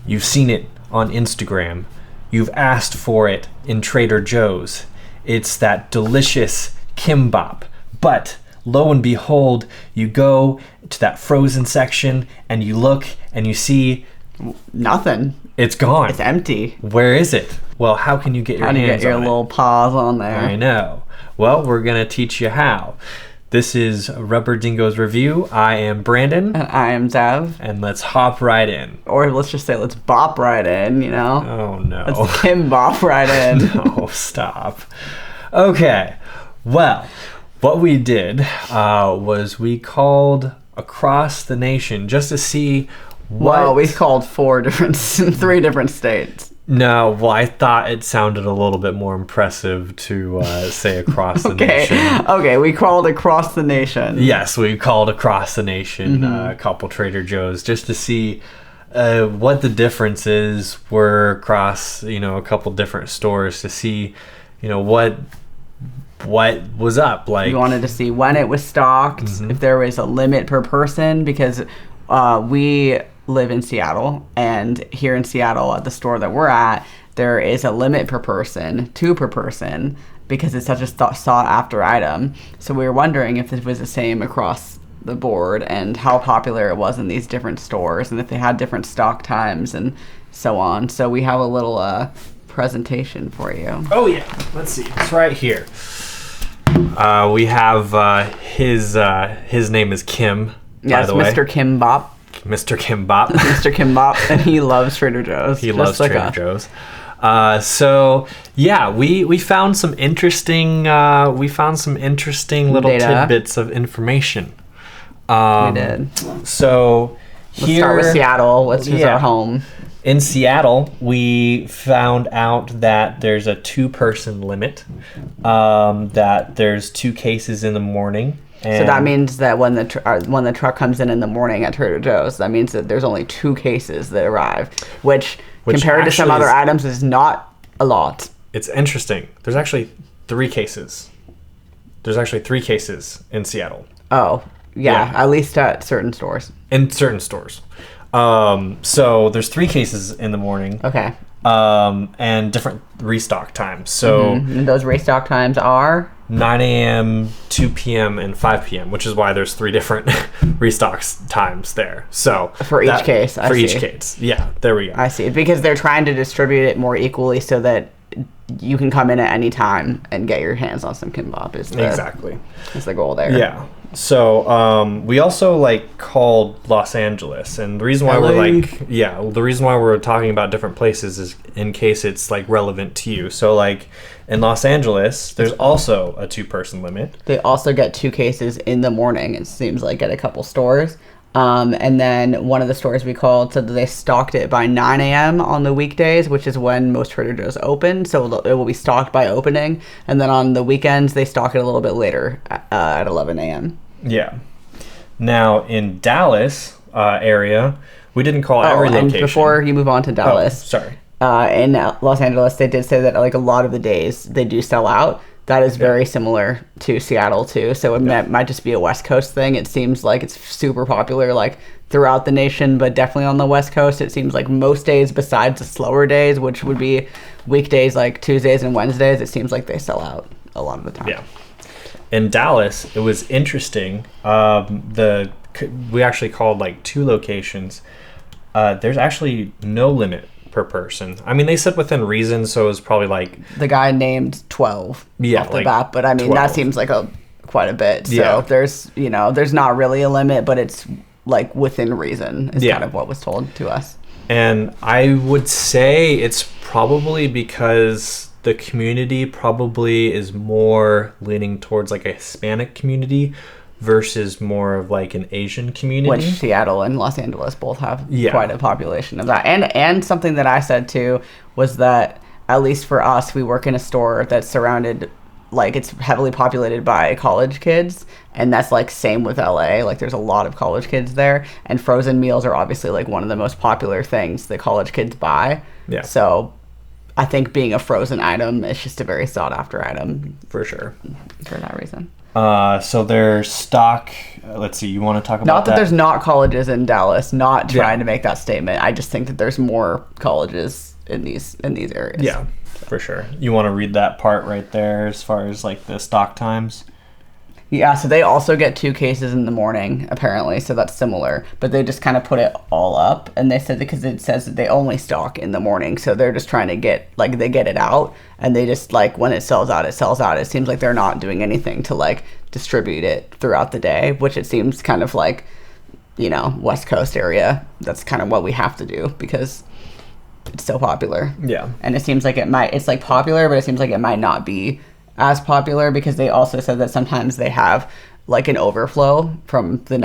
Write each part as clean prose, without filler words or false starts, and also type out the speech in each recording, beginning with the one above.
You've seen it on Instagram. You've asked for it in Trader Joe's. It's that delicious Kimbap. But lo and behold, you go to that frozen section and you look and you see nothing. It's gone. It's empty. Where is it? Well, how can you get your hands on it? How do you get your little paws on there? I know. Well, we're going to teach you how. This is Rubber Dingo's Review. I am Brandon. And I am Dev. And let's hop right in. Or let's just say let's bop right in, you know? Oh, no. Let's Kimbap right in. No, stop. Okay. Well, what we did was we called across the nation just to see what... Well, we called 3 different states. No, well, I thought it sounded a little bit more impressive to say across the nation. Okay, we called across the nation. Yes, we called across the nation a couple Trader Joe's just to see what the differences were across, a couple different stores to see, what was up. Like, we wanted to see when it was stocked, if there was a limit per person, because we live in Seattle, and here in Seattle at the store that we're at, there is a limit per person, 2 per person, because it's such a sought after item. So we were wondering if this was the same across the board and how popular it was in these different stores and if they had different stock times and so on. So we have a little presentation for you. Oh yeah, let's see. It's right here. We have his name is Kim. Yes, by the way. Mr. Kimbap. Mr. Kimbap. Mr. Kimbap, and he loves Trader Joe's. He loves Trader Joe's. So yeah, we found some interesting little data. tidbits of information. We did. So Let's start with Seattle, which is our home. In Seattle, we found out that there's a 2-person limit. That there's 2 cases in the morning. So that means that when the truck comes in the morning at Trader Joe's, that means that there's only 2 cases that arrive, which compared to some other items is not a lot. It's interesting. There's actually 3 cases. There's actually 3 cases in Seattle. Oh, yeah. At least at certain stores. In certain stores. So there's 3 cases in the morning. Okay. And different restock times. So and those restock times are 9 a.m., 2 p.m., and 5 p.m., which is why there's 3 different restock times there. So for each case, I see. For each case, yeah, there we go. I see, because they're trying to distribute it more equally so that you can come in at any time and get your hands on some kimbap. Exactly. Is the goal there? Yeah. So we also called Los Angeles, and the reason why the reason why we're talking about different places is in case it's relevant to you. So in Los Angeles, there's also a 2-person limit. They also get 2 cases in the morning. It seems like at a couple stores. And then one of the stores we called said that they stocked it by 9 a.m. on the weekdays, which is when most Trader Joe's open. So it will be stocked by opening. And then on the weekends, they stock it a little bit later at 11 a.m. Yeah. Now, in Dallas area, we didn't call every location. And before you move on to Dallas. Sorry. In Los Angeles, they did say that a lot of the days they do sell out. That is very similar to Seattle too. So it might just be a West Coast thing. It seems like it's super popular throughout the nation, but definitely on the West Coast, it seems like most days besides the slower days, which would be weekdays like Tuesdays and Wednesdays, it seems like they sell out a lot of the time. Yeah. In Dallas, it was interesting. We actually called 2 locations. There's actually no limit per person. I mean, they said within reason, so it was probably the guy named 12 off the bat, but I mean 12. That seems like quite a bit. So there's there's not really a limit, but it's within reason is kind of what was told to us. And I would say it's probably because the community probably is more leaning towards a Hispanic community versus more of an Asian community. Which Seattle and Los Angeles both have quite a population of that. And something that I said too was that, at least for us, we work in a store that's surrounded, it's heavily populated by college kids, and that's same with LA. There's a lot of college kids there, and frozen meals are obviously one of the most popular things that college kids buy. Yeah. So I think being a frozen item is just a very sought after item. For sure. For that reason. So their stock. Let's see. You want to talk about Not that there's not colleges in Dallas. Not trying to make that statement. I just think that there's more colleges in these areas. Yeah, for sure. You want to read that part right there as far as like the stock times? Yeah, so they also get 2 cases in the morning, apparently, so that's similar. But they just kind of put it all up, and they said because it says that they only stock in the morning, so they're just trying to get, like, they get it out, and they just, like, when it sells out, it sells out. It seems like they're not doing anything to, like, distribute it throughout the day, which it seems kind of like, you know, West Coast area. That's kind of what we have to do because it's so popular. Yeah. And it seems like it's, like, popular, but it seems like it might not be as popular because they also said that sometimes they have like an overflow from the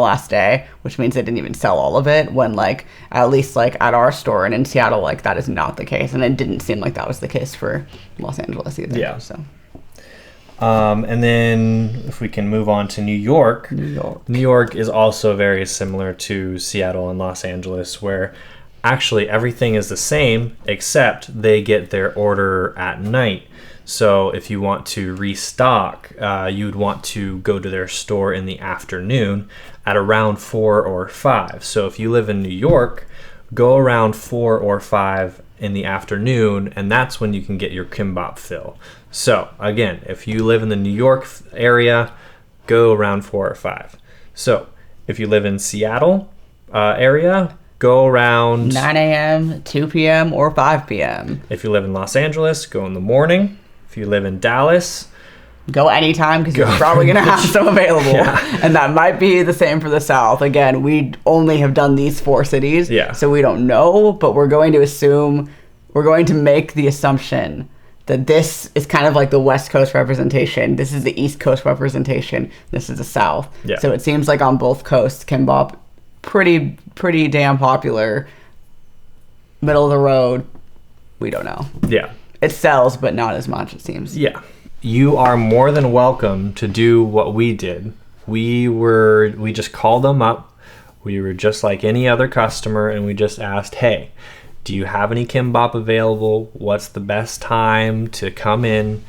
last day, which means they didn't even sell all of it when like at least like at our store and in Seattle, like that is not the case, and it didn't seem like that was the case for Los Angeles either. Yeah. So and then if we can move on to New York. New York is also very similar to Seattle and Los Angeles, where actually everything is the same except they get their order at night. So if you want to restock, you would want to go to their store in the afternoon at around 4 or 5. So if you live in New York, go around 4 or 5 in the afternoon, and that's when you can get your Kimbap fill. So again, if you live in the New York area, go around 4 or 5. So if you live in Seattle area, go around 9 a.m., 2 p.m., or 5 p.m. If you live in Los Angeles, go in the morning. If you live in Dallas, go anytime because you're probably going to have some available. Yeah. And that might be the same for the South. Again, we only have done these 4 cities, so we don't know, but we're going to make the assumption that this is kind of like the West Coast representation. This is the East Coast representation. This is the South. Yeah. So it seems like on both coasts, Kimbap, pretty damn popular. Middle of the road, we don't know. Yeah. It sells, but not as much, it seems. Yeah. You are more than welcome to do what we did. We just called them up. We were just like any other customer, and we just asked, hey, do you have any Kimbap available? What's the best time to come in?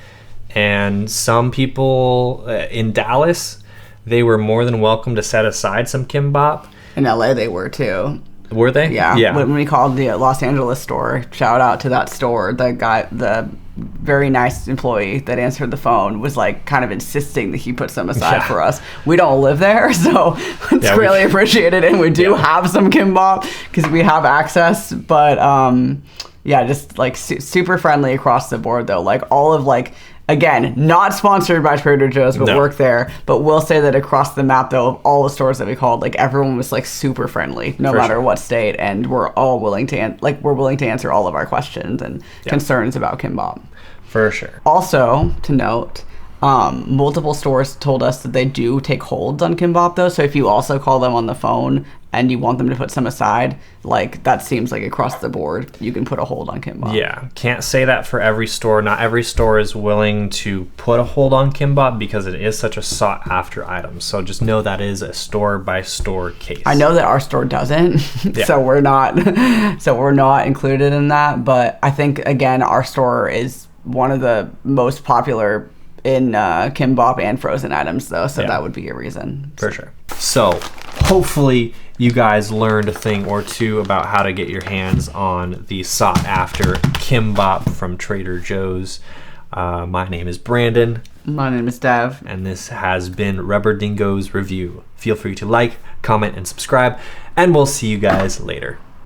And some people in Dallas, they were more than welcome to set aside some Kimbap. In LA, they were too. Were they? Yeah. When we called the Los Angeles store, shout out to that store. The very nice employee that answered the phone was like kind of insisting that he put some aside for us. We don't live there, so it's really appreciated, and we do have some Kimbap because we have access. But just like super friendly across the board though. Like all of like. Again, not sponsored by Trader Joe's, but work there. But we'll say that across the map, though, all the stores that we called, like everyone was like super friendly, no matter what state, and we're all willing to answer all of our questions and concerns about Kimbap. For sure. Also, to note, multiple stores told us that they do take holds on Kimbap, though. So if you also call them on the phone and you want them to put some aside, like that seems like across the board you can put a hold on Kimbap. Yeah, can't say that for every store. Not every store is willing to put a hold on Kimbap because it is such a sought after item. So just know that is a store by store case. I know that our store doesn't, so we're not included in that. But I think again our store is one of the most popular in Kimbap and frozen items though, so that would be a reason. For sure. So hopefully you guys learned a thing or two about how to get your hands on the sought after Kimbap from Trader Joe's. My name is Brandon. My name is Dev. And this has been Rubber Dingo's Review. Feel free to like, comment, and subscribe, and we'll see you guys later.